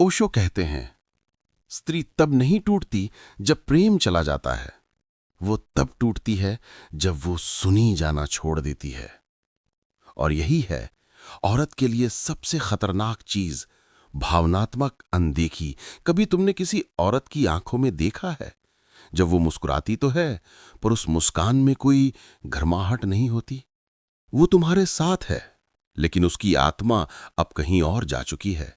ओशो कहते हैं, स्त्री तब नहीं टूटती जब प्रेम चला जाता है, वो तब टूटती है जब वो सुनी जाना छोड़ देती है। और यही है औरत के लिए सबसे खतरनाक चीज, भावनात्मक अनदेखी। कभी तुमने किसी औरत की आंखों में देखा है? जब वो मुस्कुराती तो है, पर उस मुस्कान में कोई गर्माहट नहीं होती। वो तुम्हारे साथ है, लेकिन उसकी आत्मा अब कहीं और जा चुकी है।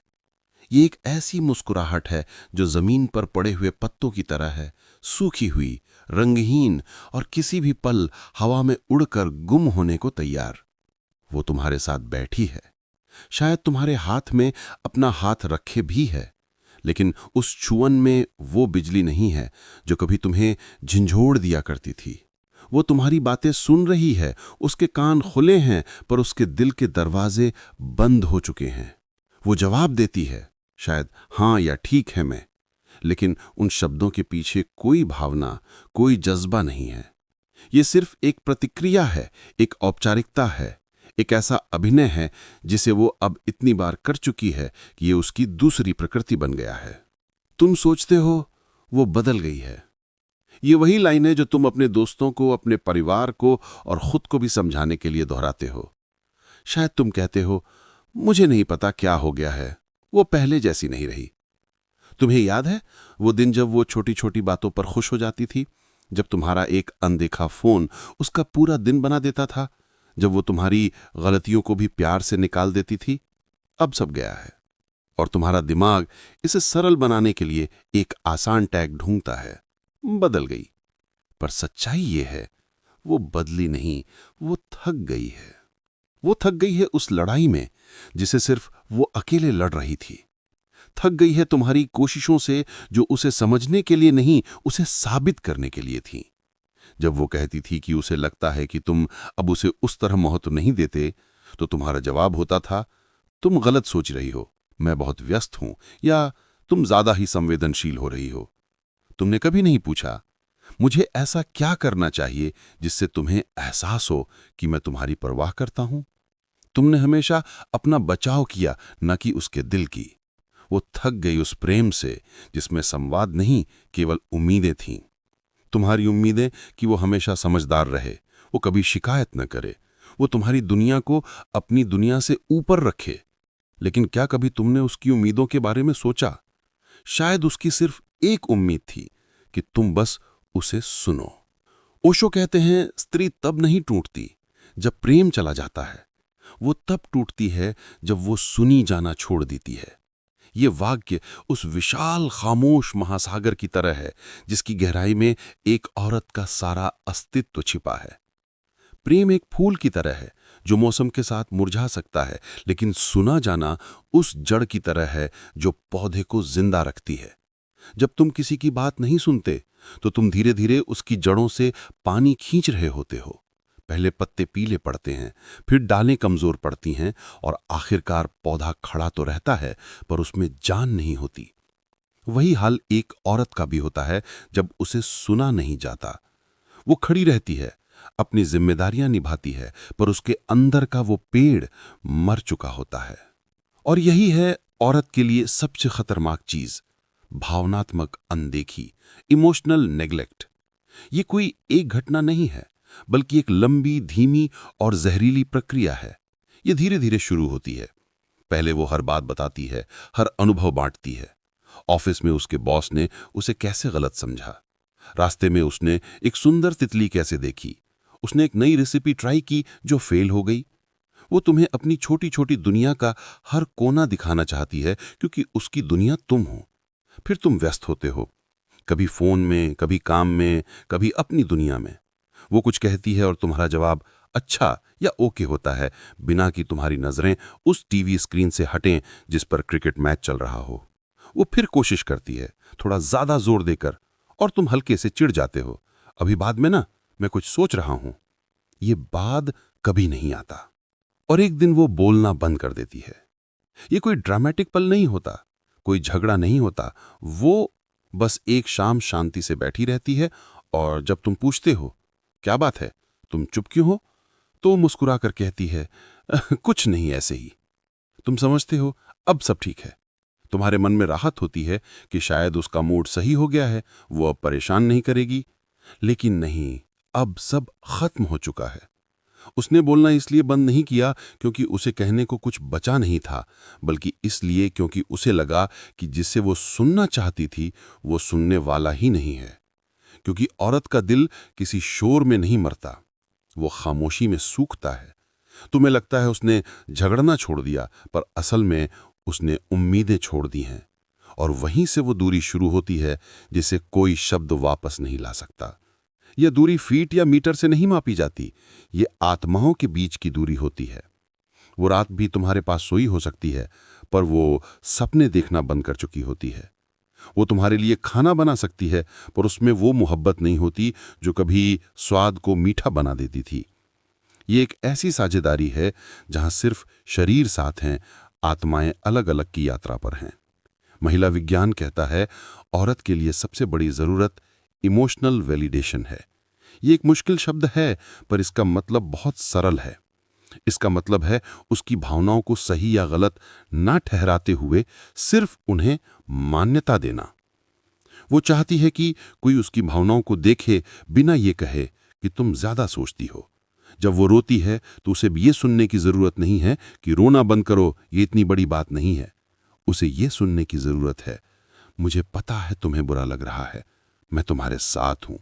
ये एक ऐसी मुस्कुराहट है जो जमीन पर पड़े हुए पत्तों की तरह है, सूखी हुई, रंगहीन और किसी भी पल हवा में उड़कर गुम होने को तैयार। वो तुम्हारे साथ बैठी है, शायद तुम्हारे हाथ में अपना हाथ रखे भी है, लेकिन उस छुअन में वो बिजली नहीं है जो कभी तुम्हें झंझोड़ दिया करती थी। वो तुम्हारी बातें सुन रही है, उसके कान खुले हैं, पर उसके दिल के दरवाजे बंद हो चुके हैं। वो जवाब देती है, शायद हाँ या ठीक है मैं, लेकिन उन शब्दों के पीछे कोई भावना, कोई जज्बा नहीं है। ये सिर्फ एक प्रतिक्रिया है, एक औपचारिकता है, एक ऐसा अभिनय है जिसे वो अब इतनी बार कर चुकी है कि ये उसकी दूसरी प्रकृति बन गया है। तुम सोचते हो वो बदल गई है। ये वही लाइन है जो तुम अपने दोस्तों को, अपने परिवार को और खुद को भी समझाने के लिए दोहराते हो। शायद तुम कहते हो, मुझे नहीं पता क्या हो गया है, वो पहले जैसी नहीं रही। तुम्हें याद है वो दिन जब वो छोटी छोटी बातों पर खुश हो जाती थी, जब तुम्हारा एक अनदेखा फोन उसका पूरा दिन बना देता था, जब वो तुम्हारी गलतियों को भी प्यार से निकाल देती थी? अब सब गया है, और तुम्हारा दिमाग इसे सरल बनाने के लिए एक आसान टैग ढूंढता है, बदल गई। पर सच्चाई ये है, वो बदली नहीं, वो थक गई है। वो थक गई है उस लड़ाई में जिसे सिर्फ वो अकेले लड़ रही थी। थक गई है तुम्हारी कोशिशों से, जो उसे समझने के लिए नहीं, उसे साबित करने के लिए थी। जब वो कहती थी कि उसे लगता है कि तुम अब उसे उस तरह महत्व नहीं देते, तो तुम्हारा जवाब होता था, तुम गलत सोच रही हो, मैं बहुत व्यस्त हूं, या तुम ज्यादा ही संवेदनशील हो रही हो। तुमने कभी नहीं पूछा, मुझे ऐसा क्या करना चाहिए जिससे तुम्हें एहसास हो कि मैं तुम्हारी परवाह करता हूं? तुमने हमेशा अपना बचाव किया, न कि उसके दिल की। वो थक गई उस प्रेम से जिसमें संवाद नहीं, केवल उम्मीदें थीं। तुम्हारी उम्मीदें कि वो हमेशा समझदार रहे, वो कभी शिकायत न करे, वो तुम्हारी दुनिया को अपनी दुनिया से ऊपर रखे। लेकिन क्या कभी तुमने उसकी उम्मीदों के बारे में सोचा? शायद उसकी सिर्फ एक उम्मीद थी कि तुम बस उसे सुनो। ओशो कहते हैं, स्त्री तब नहीं टूटती जब प्रेम चला जाता है, वो तब टूटती है जब वो सुनी जाना छोड़ देती है। ये वाक्य उस विशाल खामोश महासागर की तरह है जिसकी गहराई में एक औरत का सारा अस्तित्व छिपा है। प्रेम एक फूल की तरह है जो मौसम के साथ मुरझा सकता है, लेकिन सुना जाना उस जड़ की तरह है जो पौधे को जिंदा रखती है। जब तुम किसी की बात नहीं सुनते, तो तुम धीरे धीरे उसकी जड़ों से पानी खींच रहे होते हो। पहले पत्ते पीले पड़ते हैं, फिर डालें कमजोर पड़ती हैं, और आखिरकार पौधा खड़ा तो रहता है, पर उसमें जान नहीं होती। वही हाल एक औरत का भी होता है जब उसे सुना नहीं जाता। वो खड़ी रहती है, अपनी जिम्मेदारियां निभाती है, पर उसके अंदर का वो पेड़ मर चुका होता है। और यही है औरत के लिए सबसे खतरनाक चीज, भावनात्मक अनदेखी, इमोशनल नेग्लेक्ट। ये कोई एक घटना नहीं है, बल्कि एक लंबी, धीमी और जहरीली प्रक्रिया है। ये धीरे धीरे शुरू होती है। पहले वो हर बात बताती है, हर अनुभव बांटती है। ऑफिस में उसके बॉस ने उसे कैसे गलत समझा, रास्ते में उसने एक सुंदर तितली कैसे देखी, उसने एक नई रेसिपी ट्राई की जो फेल हो गई। वो तुम्हें अपनी छोटी छोटी दुनिया का हर कोना दिखाना चाहती है, क्योंकि उसकी दुनिया तुम हो। फिर तुम व्यस्त होते हो, कभी फोन में, कभी काम में, कभी अपनी दुनिया में। वो कुछ कहती है और तुम्हारा जवाब अच्छा या ओके होता है, बिना कि तुम्हारी नजरें उस टीवी स्क्रीन से हटें जिस पर क्रिकेट मैच चल रहा हो। वो फिर कोशिश करती है, थोड़ा ज्यादा जोर देकर, और तुम हल्के से चिढ़ जाते हो, अभी बाद में ना, मैं कुछ सोच रहा हूं। ये बाद कभी नहीं आता, और एक दिन वो बोलना बंद कर देती है। ये कोई ड्रामेटिक पल नहीं होता, कोई झगड़ा नहीं होता, वो बस एक शाम शांति से बैठी रहती है, और जब तुम पूछते हो क्या बात है, तुम चुप क्यों हो, तो वो मुस्कुरा कर कहती है, कुछ नहीं, ऐसे ही। तुम समझते हो अब सब ठीक है। तुम्हारे मन में राहत होती है कि शायद उसका मूड सही हो गया है, वो अब परेशान नहीं करेगी। लेकिन नहीं, अब सब खत्म हो चुका है। उसने बोलना इसलिए बंद नहीं किया क्योंकि उसे कहने को कुछ बचा नहीं था, बल्कि इसलिए क्योंकि उसे लगा कि जिसे वो सुनना चाहती थी वो सुनने वाला ही नहीं है। क्योंकि औरत का दिल किसी शोर में नहीं मरता, वो खामोशी में सूखता है। तुम्हें लगता है उसने झगड़ना छोड़ दिया, पर असल में उसने उम्मीदें छोड़ दी हैं। और वहीं से वो दूरी शुरू होती है जिसे कोई शब्द वापस नहीं ला सकता। यह दूरी फीट या मीटर से नहीं मापी जाती, ये आत्माओं के बीच की दूरी होती है। वो रात भी तुम्हारे पास सोई हो सकती है, पर वो सपने देखना बंद कर चुकी होती है। वो तुम्हारे लिए खाना बना सकती है, पर उसमें वो मोहब्बत नहीं होती जो कभी स्वाद को मीठा बना देती थी। ये एक ऐसी साझेदारी है जहां सिर्फ शरीर साथ हैं, आत्माएं अलग अलग की यात्रा पर हैं। महिला विज्ञान कहता है, औरत के लिए सबसे बड़ी जरूरत इमोशनल वैलिडेशन है। ये एक मुश्किल शब्द है, पर इसका मतलब बहुत सरल है। इसका मतलब है उसकी भावनाओं को सही या गलत ना ठहराते हुए सिर्फ उन्हें मान्यता देना। वो चाहती है कि कोई उसकी भावनाओं को देखे बिना ये कहे कि तुम ज्यादा सोचती हो। जब वो रोती है तो उसे ये सुनने की जरूरत नहीं है कि रोना बंद करो, ये इतनी बड़ी बात नहीं है। उसे ये सुनने की जरूरत है, मुझे पता है तुम्हें बुरा लग रहा है, मैं तुम्हारे साथ हूं।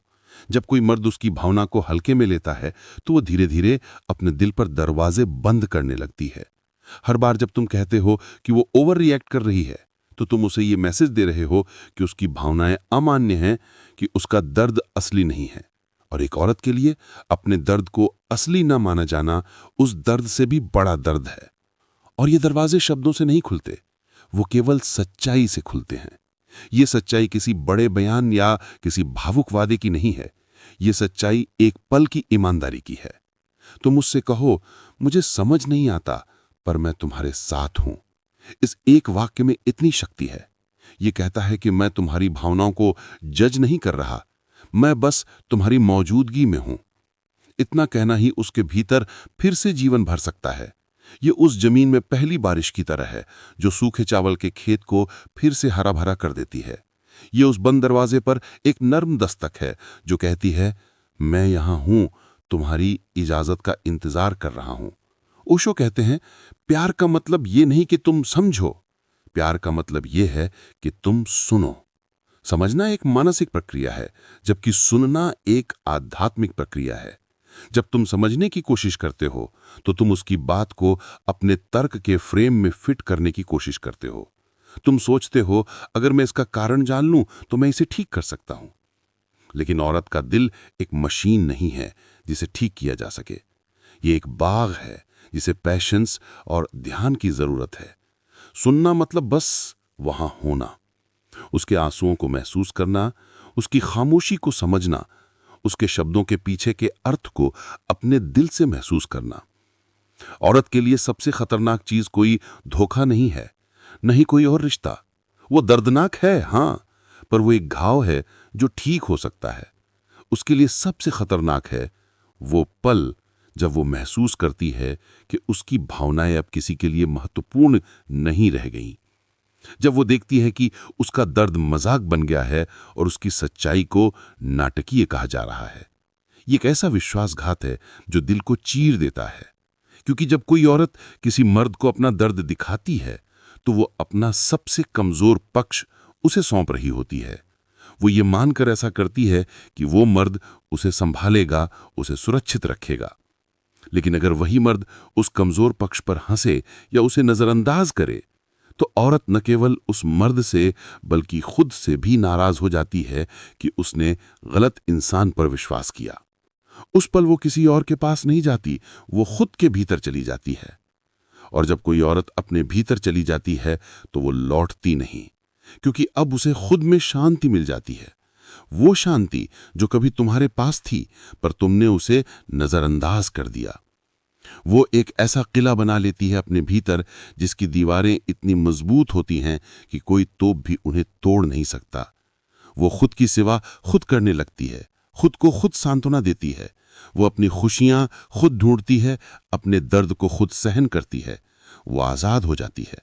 जब कोई मर्द उसकी भावना को हल्के में लेता है तो वो धीरे धीरे अपने दिल पर दरवाजे बंद करने लगती है। हर बार जब तुम कहते हो कि वो ओवर रिएक्ट कर रही है, तो तुम उसे ये मैसेज दे रहे हो कि उसकी भावनाएं अमान्य हैं, कि उसका दर्द असली नहीं है। और एक औरत के लिए अपने दर्द को असली न माना जाना उस दर्द से भी बड़ा दर्द है। और ये दरवाजे शब्दों से नहीं खुलते, वो केवल सच्चाई से खुलते हैं। ये सच्चाई किसी बड़े बयान या किसी भावुक वादे की नहीं है। ये सच्चाई एक पल की ईमानदारी की है। तुम मुझसे कहो, मुझे समझ नहीं आता, पर मैं तुम्हारे साथ हूं। इस एक वाक्य में इतनी शक्ति है। ये कहता है कि मैं तुम्हारी भावनाओं को जज नहीं कर रहा, मैं बस तुम्हारी मौजूदगी में हूं। इतना कहना ही उसके भीतर फिर से जीवन भर सकता है। ये उस जमीन में पहली बारिश की तरह है जो सूखे चावल के खेत को फिर से हरा भरा कर देती है। ये उस बंद दरवाजे पर एक नर्म दस्तक है जो कहती है, मैं यहां हूं, तुम्हारी इजाजत का इंतजार कर रहा हूं। ओशो कहते हैं, प्यार का मतलब ये नहीं कि तुम समझो, प्यार का मतलब ये है कि तुम सुनो। समझना एक मानसिक प्रक्रिया है, जबकि सुनना एक आध्यात्मिक प्रक्रिया है। जब तुम समझने की कोशिश करते हो तो तुम उसकी बात को अपने तर्क के फ्रेम में फिट करने की कोशिश करते हो। तुम सोचते हो, अगर मैं इसका कारण जान लूं तो मैं इसे ठीक कर सकता हूं। लेकिन औरत का दिल एक मशीन नहीं है जिसे ठीक किया जा सके। ये एक बाग है जिसे पैशंस और ध्यान की जरूरत है। सुनना मतलब बस वहां होना, उसके आंसुओं को महसूस करना, उसकी खामोशी को समझना, उसके शब्दों के पीछे के अर्थ को अपने दिल से महसूस करना। औरत के लिए सबसे खतरनाक चीज कोई धोखा नहीं है, नहीं कोई और रिश्ता। वो दर्दनाक है हां, पर वो एक घाव है जो ठीक हो सकता है। उसके लिए सबसे खतरनाक है वो पल जब वो महसूस करती है कि उसकी भावनाएं अब किसी के लिए महत्वपूर्ण नहीं रह गईं। जब वो देखती है कि उसका दर्द मजाक बन गया है और उसकी सच्चाई को नाटकीय कहा जा रहा है। ये एक ऐसा विश्वासघात है जो दिल को चीर देता है। क्योंकि जब कोई औरत किसी मर्द को अपना दर्द दिखाती है तो वो अपना सबसे कमजोर पक्ष उसे सौंप रही होती है। वो ये मानकर ऐसा करती है कि वो मर्द उसे संभालेगा, उसे सुरक्षित रखेगा। लेकिन अगर वही मर्द उस कमजोर पक्ष पर हंसे या उसे नजरअंदाज करे तो औरत न केवल उस मर्द से बल्कि खुद से भी नाराज हो जाती है कि उसने गलत इंसान पर विश्वास किया। उस पल वो किसी और के पास नहीं जाती, वो खुद के भीतर चली जाती है। और जब कोई औरत अपने भीतर चली जाती है तो वो लौटती नहीं, क्योंकि अब उसे खुद में शांति मिल जाती है। वो शांति जो कभी तुम्हारे पास थी पर तुमने उसे नजरअंदाज कर दिया। वो एक ऐसा किला बना लेती है अपने भीतर जिसकी दीवारें इतनी मजबूत होती हैं कि कोई तोप भी उन्हें तोड़ नहीं सकता। वो खुद की सेवा खुद करने लगती है, खुद को खुद सांत्वना देती है। वो अपनी खुशियां खुद ढूंढती है, अपने दर्द को खुद सहन करती है। वो आजाद हो जाती है,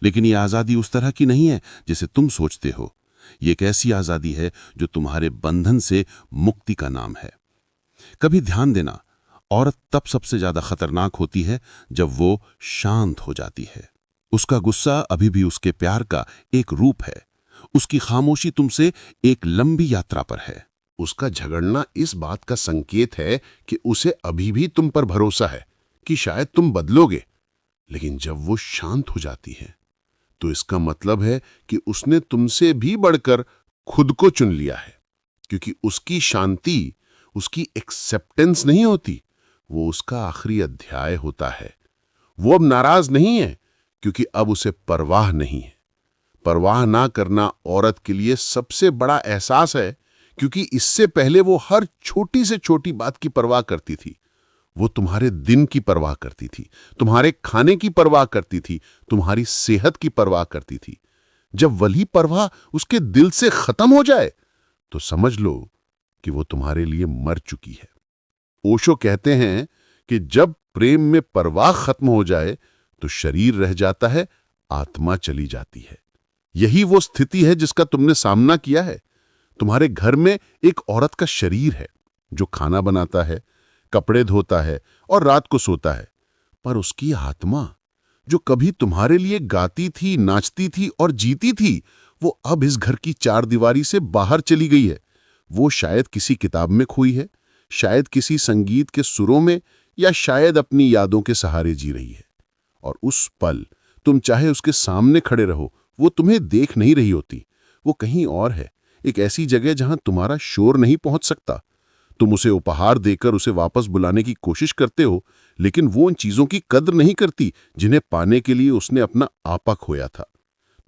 लेकिन ये आजादी उस तरह की नहीं है जिसे तुम सोचते हो। ये एक ऐसी आजादी है जो तुम्हारे बंधन से मुक्ति का नाम है। कभी ध्यान देना, औरत तब सबसे ज्यादा खतरनाक होती है जब वो शांत हो जाती है। उसका गुस्सा अभी भी उसके प्यार का एक रूप है। उसकी खामोशी तुमसे एक लंबी यात्रा पर है। उसका झगड़ना इस बात का संकेत है कि उसे अभी भी तुम पर भरोसा है कि शायद तुम बदलोगे। लेकिन जब वो शांत हो जाती है तो इसका मतलब है कि उसने तुमसे भी बढ़कर खुद को चुन लिया है। क्योंकि उसकी शांति उसकी एक्सेप्टेंस नहीं होती, वो उसका आखिरी अध्याय होता है। वो अब नाराज नहीं है क्योंकि अब उसे परवाह नहीं है। परवाह ना करना औरत के लिए सबसे बड़ा एहसास है, क्योंकि इससे पहले वो हर छोटी से छोटी बात की परवाह करती थी। वो तुम्हारे दिन की परवाह करती थी, तुम्हारे खाने की परवाह करती थी, तुम्हारी सेहत की परवाह करती थी। जब वही परवाह उसके दिल से खत्म हो जाए तो समझ लो कि वो तुम्हारे लिए मर चुकी है। ओशो कहते हैं कि जब प्रेम में परवाह खत्म हो जाए तो शरीर रह जाता है, आत्मा चली जाती है। यही वो स्थिति है जिसका तुमने सामना किया है। तुम्हारे घर में एक औरत का शरीर है जो खाना बनाता है, कपड़े धोता है और रात को सोता है, पर उसकी आत्मा जो कभी तुम्हारे लिए गाती थी, नाचती थी और जीती थी, वो अब इस घर की चार दीवारी से बाहर चली गई है। वो शायद किसी किताब में खोई है, शायद किसी संगीत के सुरों में, या शायद अपनी यादों के सहारे जी रही है। और उस पल तुम चाहे उसके सामने खड़े रहो, वो तुम्हें देख नहीं रही होती। वो कहीं और है, एक ऐसी जगह जहां तुम्हारा शोर नहीं पहुंच सकता। तुम उसे उपहार देकर उसे वापस बुलाने की कोशिश करते हो, लेकिन वो उन चीजों की कद्र नहीं करती जिन्हें पाने के लिए उसने अपना आपा खोया था।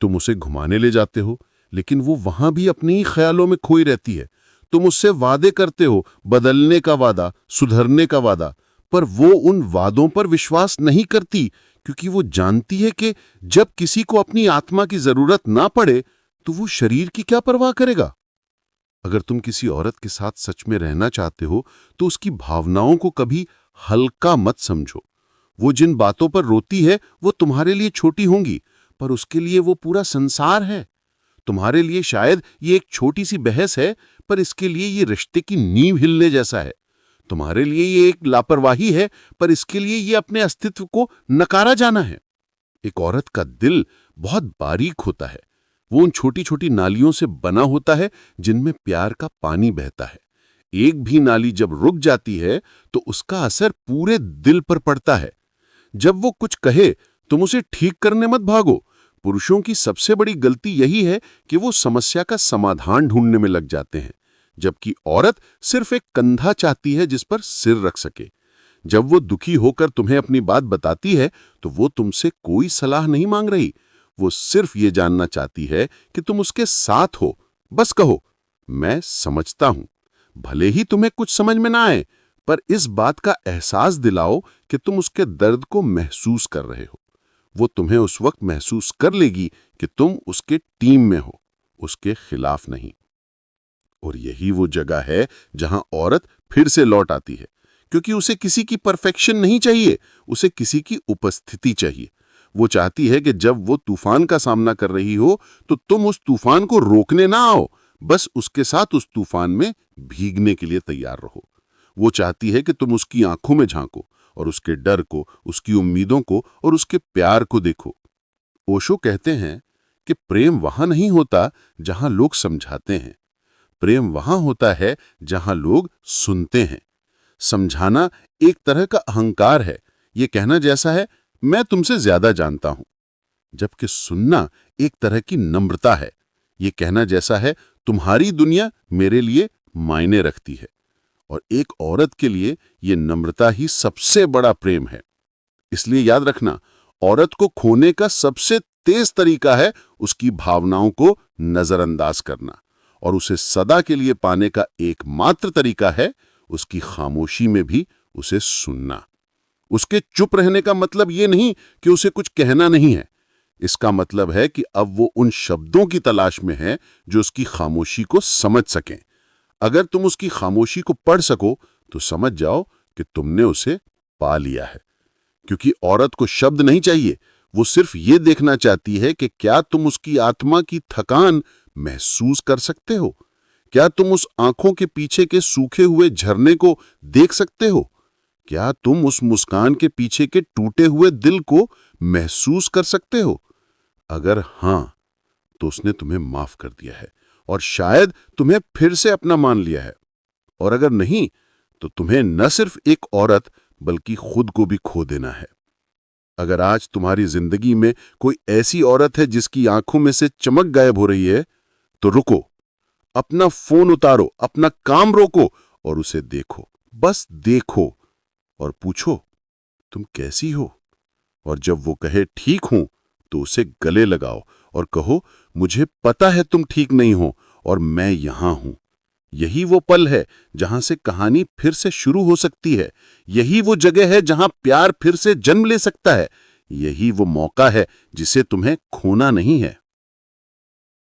तुम उसे घुमाने ले जाते हो, लेकिन वो वहां भी अपने ही ख्यालों में खोई रहती है। तुम उससे वादे करते हो, बदलने का वादा, सुधरने का वादा, पर वो उन वादों पर विश्वास नहीं करती, क्योंकि वो जानती है कि जब किसी को अपनी आत्मा की जरूरत ना पड़े तो वो शरीर की क्या परवाह करेगा। अगर तुम किसी औरत के साथ सच में रहना चाहते हो तो उसकी भावनाओं को कभी हल्का मत समझो। वो जिन बातों पर रोती है वो तुम्हारे लिए छोटी होंगी, पर उसके लिए वो पूरा संसार है। तुम्हारे लिए शायद ये एक छोटी सी बहस है, पर इसके लिए ये रिश्ते की नींव हिलने जैसा है। तुम्हारे लिए ये एक लापरवाही है, पर इसके लिए ये अपने अस्तित्व को नकारा जाना है। एक औरत का दिल बहुत बारीक होता है। वो उन छोटी छोटी नालियों से बना होता है जिनमें प्यार का पानी बहता है। एक भी नाली जब रुक जाती है तो उसका असर पूरे दिल पर पड़ता है। जब वो कुछ कहे तुम उसे ठीक करने मत भागो। पुरुषों की सबसे बड़ी गलती यही है कि वो समस्या का समाधान ढूंढने में लग जाते हैं, जबकि औरत सिर्फ एक कंधा चाहती है जिस पर सिर रख सके। जब वो दुखी होकर तुम्हें अपनी बात बताती है तो वो तुमसे कोई सलाह नहीं मांग रही, वो सिर्फ ये जानना चाहती है कि तुम उसके साथ हो। बस कहो, मैं समझता हूं। भले ही तुम्हें कुछ समझ में ना आए, पर इस बात का एहसास दिलाओ कि तुम उसके दर्द को महसूस कर रहे हो। वो तुम्हें उस वक्त महसूस कर लेगी कि तुम उसके टीम में हो, उसके खिलाफ नहीं। और यही वो जगह है जहां औरत फिर से लौट आती है, क्योंकि उसे किसी की परफेक्शन नहीं चाहिए, उसे किसी की उपस्थिति चाहिए। वो चाहती है कि जब वो तूफान का सामना कर रही हो तो तुम उस तूफान को रोकने ना आओ, बस उसके साथ उस तूफान में भीगने के लिए तैयार रहो। वो चाहती है कि तुम उसकी आंखों में झांको और उसके डर को, उसकी उम्मीदों को और उसके प्यार को देखो। ओशो कहते हैं कि प्रेम वहां नहीं होता जहां लोग समझाते हैं, प्रेम वहां होता है जहां लोग सुनते हैं। समझाना एक तरह का अहंकार है, ये कहना जैसा है मैं तुमसे ज्यादा जानता हूं, जबकि सुनना एक तरह की नम्रता है, ये कहना जैसा है तुम्हारी दुनिया मेरे लिए मायने रखती है। और एक औरत के लिए ये नम्रता ही सबसे बड़ा प्रेम है। इसलिए याद रखना, औरत को खोने का सबसे तेज तरीका है उसकी भावनाओं को नजरअंदाज करना, और उसे सदा के लिए पाने का एकमात्र तरीका है उसकी खामोशी में भी उसे सुनना। उसके चुप रहने का मतलब ये नहीं कि उसे कुछ कहना नहीं है, इसका मतलब है कि अब वो उन शब्दों की तलाश में है जो उसकी खामोशी को समझ सकें। अगर तुम उसकी खामोशी को पढ़ सको तो समझ जाओ कि तुमने उसे पा लिया है। क्योंकि औरत को शब्द नहीं चाहिए, वो सिर्फ ये देखना चाहती है कि क्या तुम उसकी आत्मा की थकान महसूस कर सकते हो, क्या तुम उस आंखों के पीछे के सूखे हुए झरने को देख सकते हो, क्या तुम उस मुस्कान के पीछे के टूटे हुए दिल को महसूस कर सकते हो। अगर हां, तो उसने तुम्हें माफ कर दिया है और शायद तुम्हें फिर से अपना मान लिया है। और अगर नहीं, तो तुम्हें न सिर्फ एक औरत बल्कि खुद को भी खो देना है। अगर आज तुम्हारी जिंदगी में कोई ऐसी औरत है जिसकी आंखों में से चमक गायब हो रही है, तो रुको, अपना फोन उतारो, अपना काम रोको और उसे देखो, बस देखो और पूछो, तुम कैसी हो। और जब वो कहे ठीक हूं, तो उसे गले लगाओ और कहो, मुझे पता है तुम ठीक नहीं हो और मैं यहां हूं। यही वो पल है जहां से कहानी फिर से शुरू हो सकती है। यही वो जगह है जहां प्यार फिर से जन्म ले सकता है। यही वो मौका है जिसे तुम्हें खोना नहीं है।